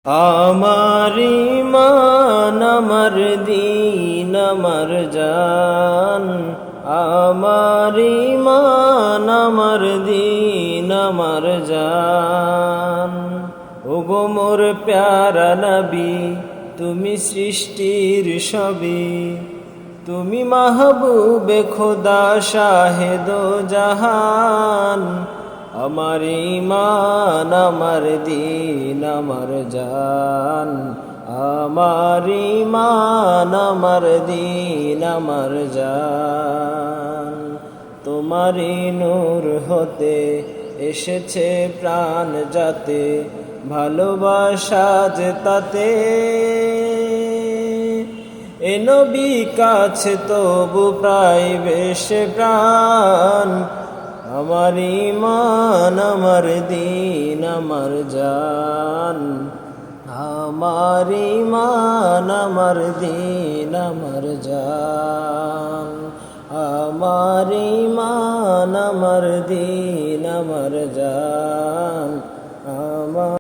আমার ঈমান আমার দীন আমার জান, আমার ঈমান আমার দীন আমার জান। ওগো মোর প্যারা নবী, তুমি সৃষ্টির সবই, তুমি মাহবুবে খোদা শাহেদো জাহান। আমার ঈমান আমার দীন আমার জান, আমার ঈমান আমার দীন আমার জান। তোমারই নূর হতে এসেছে প্রাণ যাতে, ভালোবাসা যে তাতে। এ নবী কাছে তবু প্রায় বেশে প্রাণ, আমার ঈমান আমার দীন আমার জান, আমার ঈমান আমার দীন আমার জান, আমার ঈমান আমার দীন আমার জান, আমার